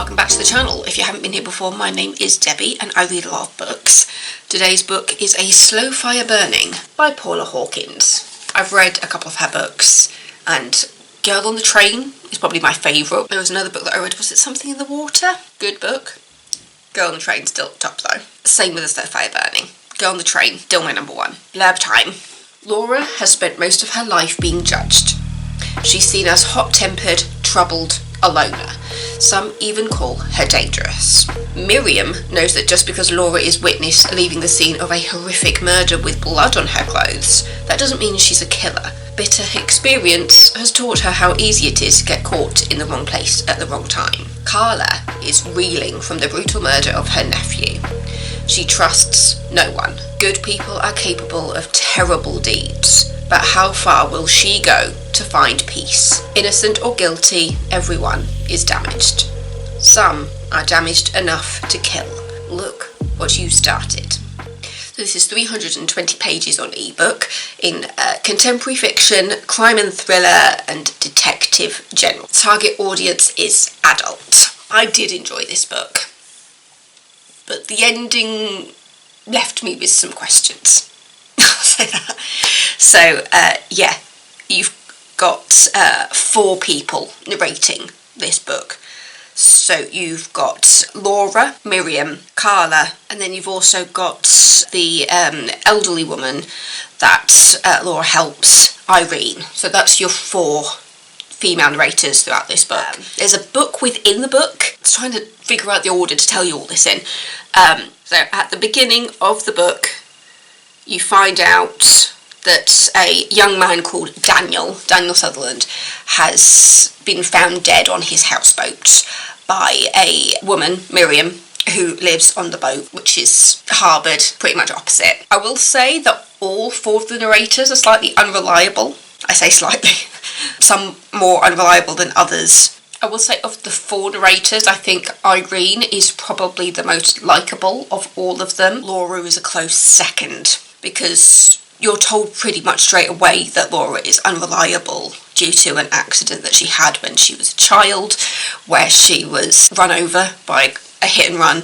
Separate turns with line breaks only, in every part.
welcome back to the channel. If you haven't been here before, my name is Debbie and I read a lot of books. Today's book is A Slow Fire Burning by Paula Hawkins. I've read a couple of her books and Girl on the Train is probably my favourite. There was another book that I read, was it Something in the Water? Good book. Girl on the Train still top though. Same with A Slow Fire Burning. Girl on the Train, still my number one. Blurb time. Laura has spent most of her life being judged. She's seen as hot-tempered, troubled, a loner. Some even call her dangerous. Miriam knows that just because Laura is witness leaving the scene of a horrific murder with blood on her clothes, that doesn't mean she's a killer. Bitter experience has taught her how easy it is to get caught in the wrong place at the wrong time. Carla is reeling from the brutal murder of her nephew. She trusts no one. Good people are capable of terrible deeds, but how far will she go to find peace? Innocent or guilty, everyone is damaged. Some are damaged enough to kill. Look what you started. So this is 320 pages on ebook in contemporary fiction, crime and thriller, and detective genre. Target audience is adult. I did enjoy this book, but the ending left me with some questions. I'll say that. So, yeah, you've got 4 people narrating this book. So you've got Laura, Miriam, Carla, and then you've also got the elderly woman that Laura helps, Irene. So that's your 4 female narrators throughout this book. There's a book within the book. I was trying to figure out the order to tell you all this in. So at the beginning of the book, you find out that a young man called Daniel Sutherland, has been found dead on his houseboat by a woman, Miriam, who lives on the boat, which is harboured pretty much opposite. I will say that all 4 of the narrators are slightly unreliable. I say slightly. Some more unreliable than others. I will say of the 4 narrators, I think Irene is probably the most likeable of all of them. Laura is a close second, because you're told pretty much straight away that Laura is unreliable due to an accident that she had when she was a child, where she was run over by a hit and run,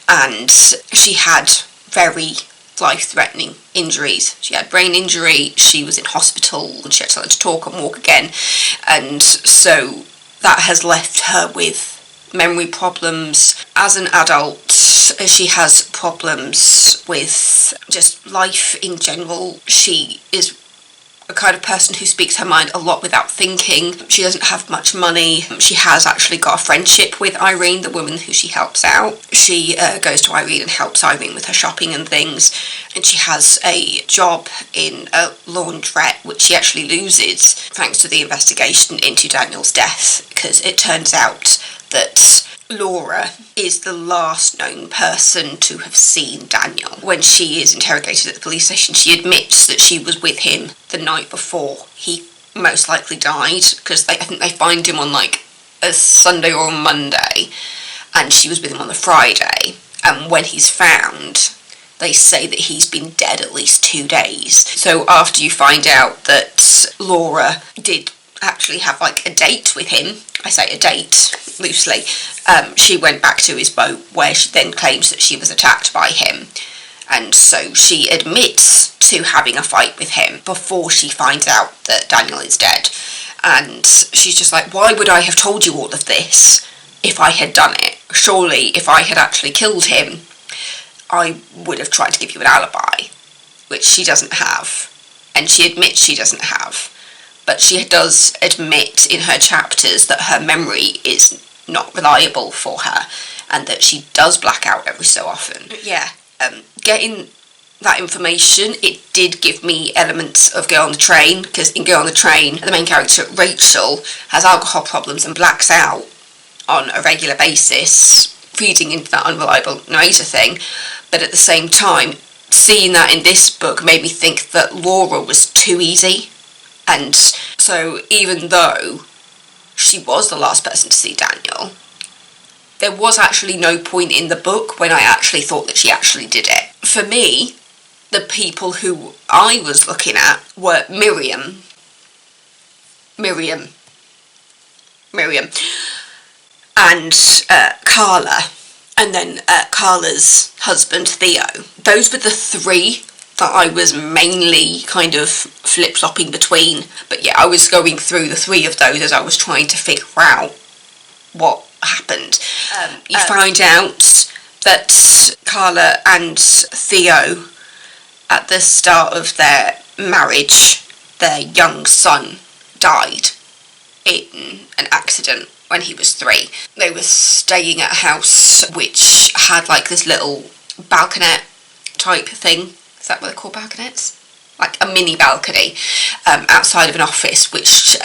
and she had very life-threatening injuries. She had brain injury, she was in hospital, and she had to learn to talk and walk again, and so that has left her with memory problems. As an adult, she has problems with just life in general. She is a kind of person who speaks her mind a lot without thinking. She doesn't have much money. She has actually got a friendship with Irene, the woman who she helps out. She goes to Irene and helps Irene with her shopping and things, and she has a job in a laundrette, which she actually loses thanks to the investigation into Daniel's death, because it turns out that Laura is the last known person to have seen Daniel. When she is interrogated at the police station, she admits that she was with him the night before he most likely died, because I think they find him on like a Sunday or a Monday, and she was with him on the Friday, and when he's found, they say that he's been dead at least 2 days. So after you find out that Laura did actually have like a date with him, I say a date loosely, she went back to his boat, where she then claims that she was attacked by him, and so she admits to having a fight with him before she finds out that Daniel is dead. And she's just like, why would I have told you all of this if I had done it? Surely if I had actually killed him, I would have tried to give you an alibi, which she doesn't have, and she admits she doesn't have. But she does admit in her chapters that her memory is not reliable for her, and that she does black out every so often. Yeah, getting that information, it did give me elements of Girl on the Train, because in Girl on the Train, the main character, Rachel, has alcohol problems and blacks out on a regular basis, feeding into that unreliable narrator thing. But at the same time, seeing that in this book made me think that Laura was too easy. And so even though she was the last person to see Daniel, there was actually no point in the book when I actually thought that she actually did it. For me, the people who I was looking at were Miriam, and Carla, and then Carla's husband Theo. Those were the three that I was mainly kind of flip-flopping between. But yeah, I was going through the three of those as I was trying to figure out what happened. You find out that Carla and Theo, at the start of their marriage, their young son died in an accident when he was 3. They were staying at a house which had like this little balconette type thing. Is that what they're called, balconettes? Like a mini balcony outside of an office, which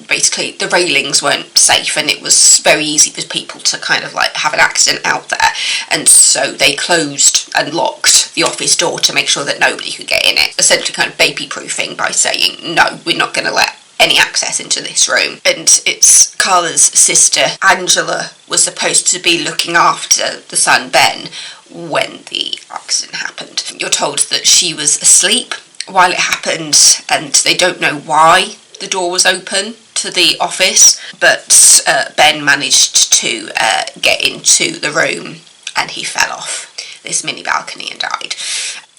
basically the railings weren't safe, and it was very easy for people to kind of like have an accident out there, and so they closed and locked the office door to make sure that nobody could get in it, essentially kind of baby proofing by saying, no, we're not going to let any access into this room. And it's Carla's sister Angela was supposed to be looking after the son Ben when the accident happened. You're told that she was asleep while it happened, and they don't know why the door was open to the office, but Ben managed to get into the room, and he fell off this mini balcony and died.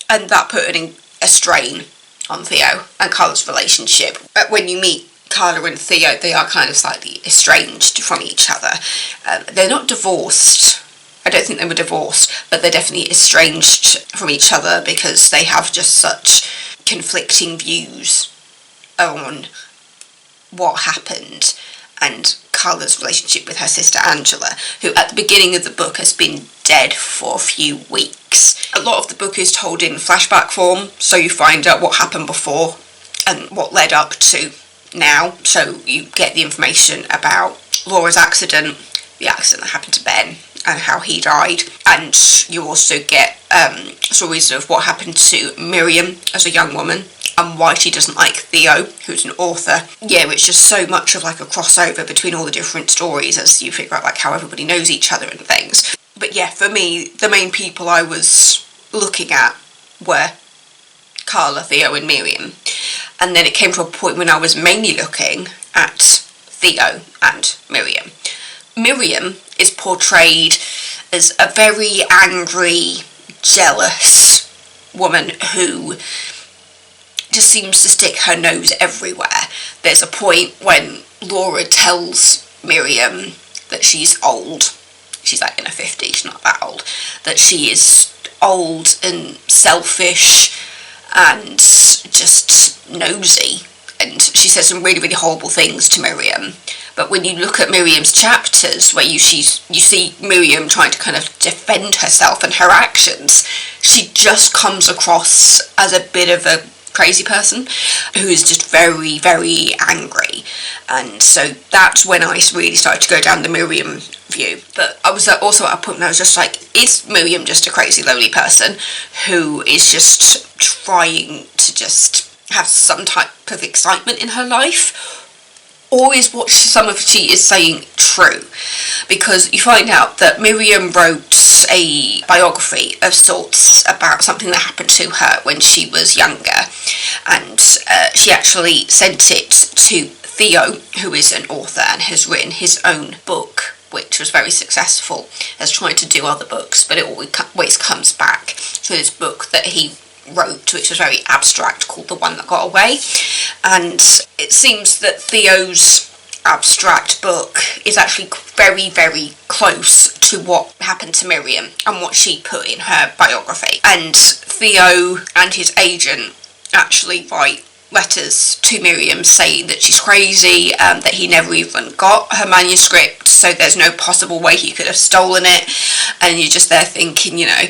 And that put a strain on Theo and Carla's relationship. When you meet Carla and Theo, they are kind of slightly estranged from each other. They're not divorced. I don't think they were divorced, but they're definitely estranged from each other because they have just such conflicting views on what happened, and Carla's relationship with her sister Angela, who at the beginning of the book has been dead for a few weeks. A lot of the book is told in flashback form, so you find out what happened before and what led up to now. So you get the information about Laura's accident, the accident that happened to Ben, and how he died, and you also get stories of what happened to Miriam as a young woman and why she doesn't like Theo, who's an author. Yeah, it's just so much of like a crossover between all the different stories as you figure out like how everybody knows each other and things. But yeah, for me, the main people I was looking at were Carla, Theo and Miriam. And then it came to a point when I was mainly looking at Theo and Miriam. Miriam is portrayed as a very angry, jealous woman who just seems to stick her nose everywhere. There's a point when Laura tells Miriam that she's old. She's like in her 50s, she's not that old. That she is old and selfish and just nosy. And she says some really, really horrible things to Miriam. But when you look at Miriam's chapters, where you see Miriam trying to kind of defend herself and her actions, she just comes across as a bit of a crazy person who is just very, very angry. And so that's when I really started to go down the Miriam view. But I was also at a point when I was just like, is Miriam just a crazy, lonely person who is just trying to just have some type of excitement in her life? Or is what she is saying true? Because you find out that Miriam wrote a biography of sorts about something that happened to her when she was younger, and she actually sent it to Theo, who is an author and has written his own book, which was very successful, as trying to do other books, but it always comes back to this book that he wrote, which was very abstract, called The One That Got Away. And it seems that Theo's abstract book is actually very, very close to what happened to Miriam and what she put in her biography. And Theo and his agent actually write letters to Miriam saying that she's crazy, that he never even got her manuscript, so there's no possible way he could have stolen it. And you're just there thinking, you know,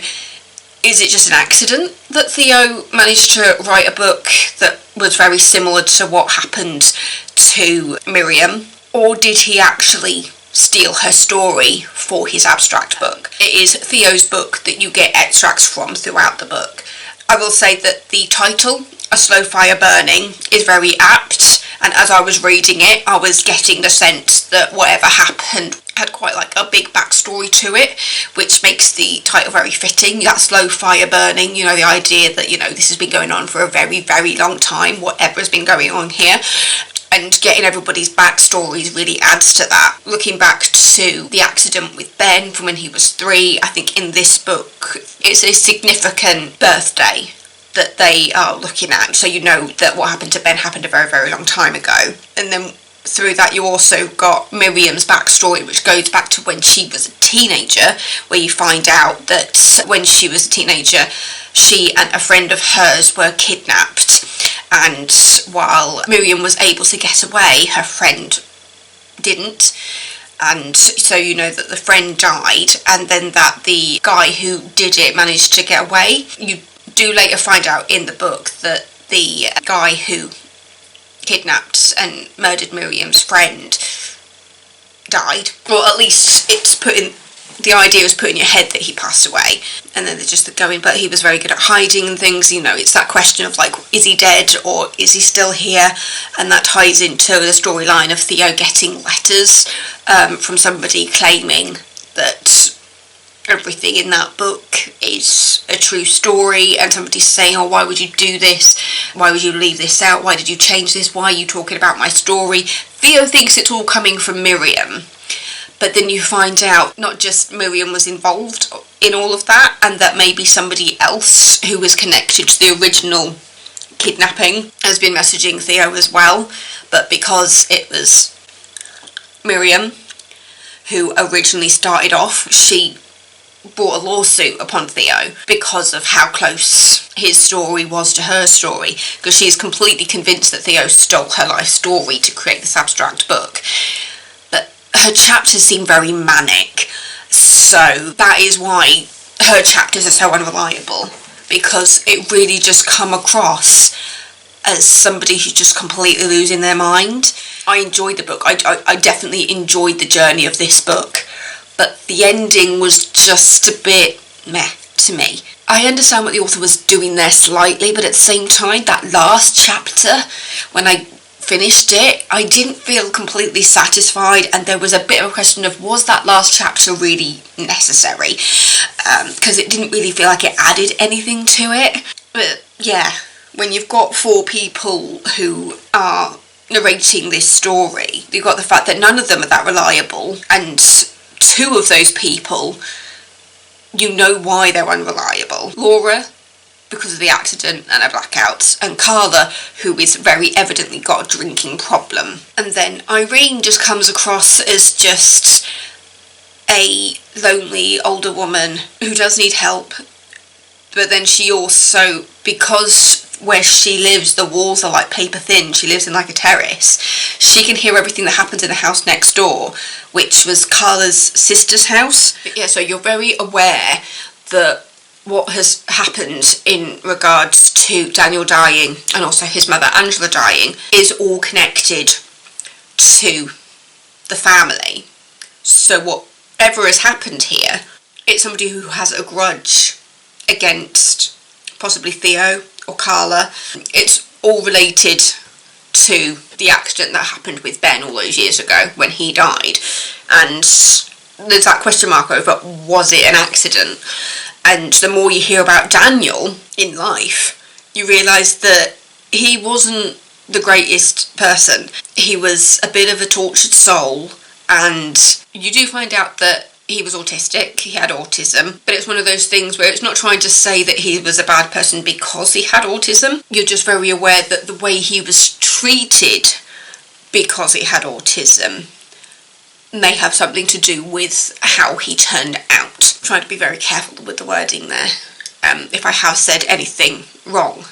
is it just an accident that Theo managed to write a book that was very similar to what happened to Miriam? Or did he actually steal her story for his abstract book? It is Theo's book that you get extracts from throughout the book. I will say that the title, A Slow Fire Burning, is very apt, and as I was reading it, I was getting the sense that whatever happened had quite like a big backstory to it, which makes the title very fitting. That slow fire burning, you know, the idea that, you know, this has been going on for a very, very long time, whatever has been going on here. and getting everybody's backstories really adds to that. Looking back to the accident with Ben from when he was 3, I think in this book it's a significant birthday that they are looking at, so you know that what happened to Ben happened a very, very long time ago. And then through that you also got Miriam's backstory, which goes back to when she was a teenager, where you find out that when she was a teenager she and a friend of hers were kidnapped, and while Miriam was able to get away, her friend didn't. And so you know that the friend died, and then that the guy who did it managed to get away. You do later find out in the book that the guy who kidnapped and murdered Miriam's friend died, or at least the idea is put in your head that he passed away, and then they're just going, but he was very good at hiding and things, you know. It's that question of like, is he dead or is he still here? And that ties into the storyline of Theo getting letters from somebody claiming that everything in that book is a true story, and somebody's saying, oh, why would you do this? Why would you leave this out? Why did you change this? Why are you talking about my story? Theo thinks it's all coming from Miriam, but then you find out not just Miriam was involved in all of that, and that maybe somebody else who was connected to the original kidnapping has been messaging Theo as well, but because it was Miriam who originally started off, she brought a lawsuit upon Theo because of how close his story was to her story, because she's completely convinced that Theo stole her life story to create this abstract book. But her chapters seem very manic, so that is why her chapters are so unreliable, because it really just come across as somebody who's just completely losing their mind. I enjoyed the book. I definitely enjoyed the journey of this book, but the ending was just a bit meh to me. I understand what the author was doing there slightly, but at the same time, that last chapter, when I finished it, I didn't feel completely satisfied, and there was a bit of a question of, was that last chapter really necessary? Because it didn't really feel like it added anything to it. But yeah, when you've got 4 people who are narrating this story, you've got the fact that none of them are that reliable, and 2 of those people, you know why they're unreliable. Laura, because of the accident and her blackouts, and Carla, who is very evidently got a drinking problem. And then Irene just comes across as just a lonely older woman who does need help, but then she also, because where she lives the walls are like paper thin, she lives in like a terrace, she can hear everything that happens in the house next door, which was Carla's sister's house. But yeah, so you're very aware that what has happened in regards to Daniel dying and also his mother Angela dying is all connected to the family. So whatever has happened here, it's somebody who has a grudge against possibly Theo or Carla. It's all related to the accident that happened with Ben all those years ago when he died, and there's that question mark over, was it an accident? And the more you hear about Daniel in life, you realise that he wasn't the greatest person. He was a bit of a tortured soul, and you do find out that he was autistic, he had autism, but it's one of those things where it's not trying to say that he was a bad person because he had autism. You're just very aware that the way he was treated because he had autism may have something to do with how he turned out. I'm trying to be very careful with the wording there. If I have said anything wrong,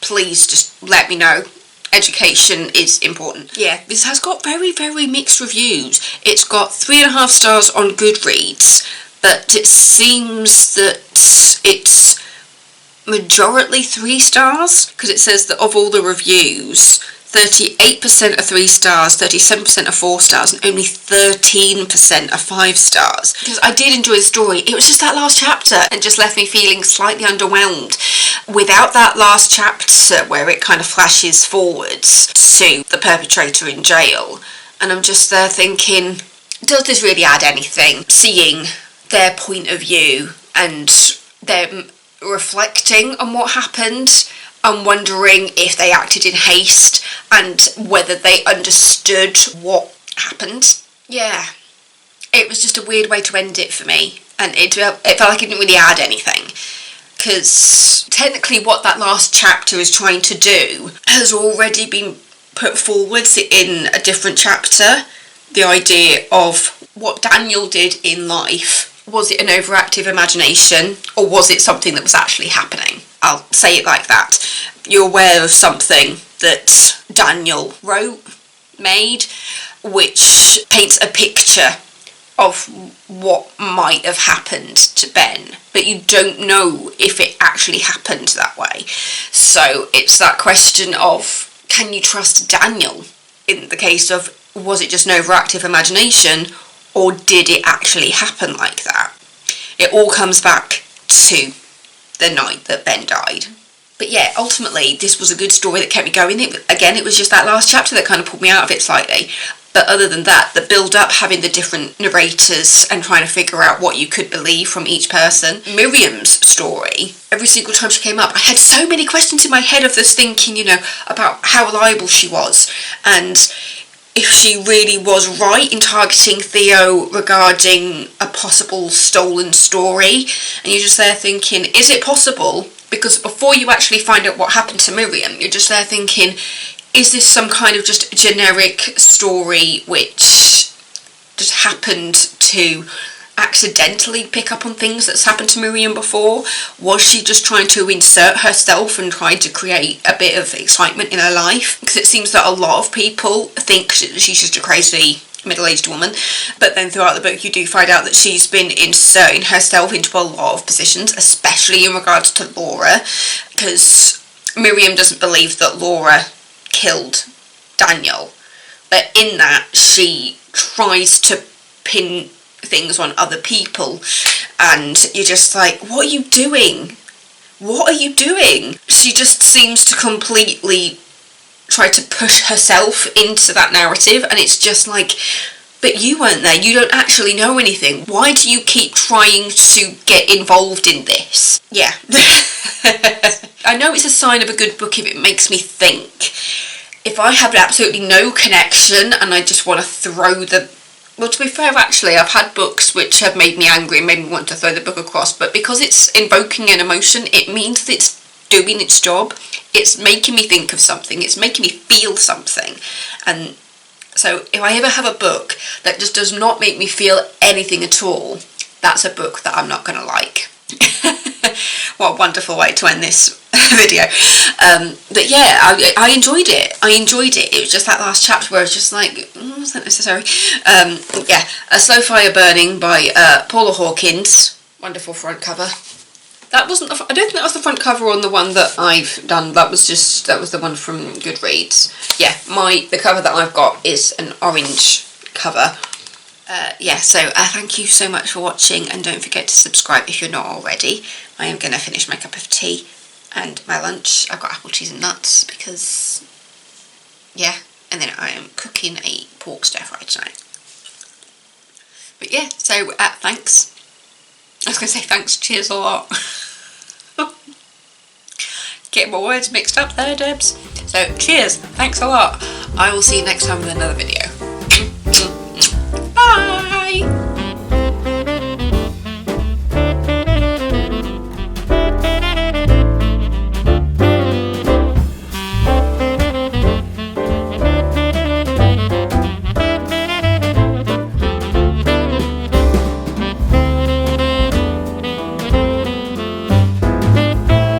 please just let me know. Education is important. Yeah, this has got very, very mixed reviews. It's got 3.5 stars on Goodreads, but it seems that it's majority 3 stars, because it says that of all the reviews, 38% are 3 stars, 37% are 4 stars, and only 13% are 5 stars. Because I did enjoy the story, it was just that last chapter and just left me feeling slightly underwhelmed. Without that last chapter where it kind of flashes forwards to the perpetrator in jail, and I'm just there thinking, does this really add anything? Seeing their point of view and them reflecting on what happened, I'm wondering if they acted in haste and whether they understood what happened. Yeah, it was just a weird way to end it for me, and it felt like it didn't really add anything, because technically what that last chapter is trying to do has already been put forwards in a different chapter. The idea of what Daniel did in life. Was it an overactive imagination, or was it something that was actually happening? I'll say it like that. You're aware of something that Daniel made, which paints a picture of what might have happened to Ben, but you don't know if it actually happened that way. So it's that question of, can you trust Daniel in the case of, was it just an overactive imagination, or did it actually happen like that? It all comes back to the night that Ben died. But yeah, ultimately, this was a good story that kept me going. It was just that last chapter that kind of pulled me out of it slightly. But other than that, the build-up, having the different narrators and trying to figure out what you could believe from each person. Miriam's story, every single time she came up, I had so many questions in my head of this thinking, about how reliable she was, and if she really was right in targeting Theo regarding a possible stolen story. And you're just there thinking, is it possible? Because before you actually find out what happened to Miriam, you're just there thinking, is this some kind of just generic story which just happened to accidentally pick up on things that's happened to Miriam before? Was she just trying to insert herself and trying to create a bit of excitement in her life? Because it seems that a lot of people think she's just a crazy middle-aged woman, but then throughout the book you do find out that she's been inserting herself into a lot of positions, especially in regards to Laura, because Miriam doesn't believe that Laura killed Daniel, but in that she tries to pin things on other people, and you're just like, what are you doing? What are you doing? She just seems to completely try to push herself into that narrative, and it's just like, but you weren't there, you don't actually know anything. Why do you keep trying to get involved in this? Yeah. I know it's a sign of a good book if it makes me think. If I have absolutely no connection and I just want to throw the... Well, to be fair, actually, I've had books which have made me angry and made me want to throw the book across, but because it's invoking an emotion, it means that it's doing its job. It's making me think of something. It's making me feel something. And so if I ever have a book that just does not make me feel anything at all, that's a book that I'm not going to like. What a wonderful way to end this video. But yeah, I enjoyed it. It was just that last chapter where it's just like, wasn't necessary. Yeah, A Slow Fire Burning by Paula Hawkins. Wonderful front cover. That wasn't I don't think that was the front cover on the one that I've done. That was the one from Goodreads. Yeah, the cover that I've got is an orange cover. Yeah, so thank you so much for watching, and don't forget to subscribe if you're not already. I am going to finish my cup of tea and my lunch. I've got apple cheese and nuts because, yeah, and then I am cooking a pork stir fry tonight. But yeah, so thanks. I was going to say thanks, cheers a lot. Getting my words mixed up there, Debs. So cheers, thanks a lot. I will see you next time with another video.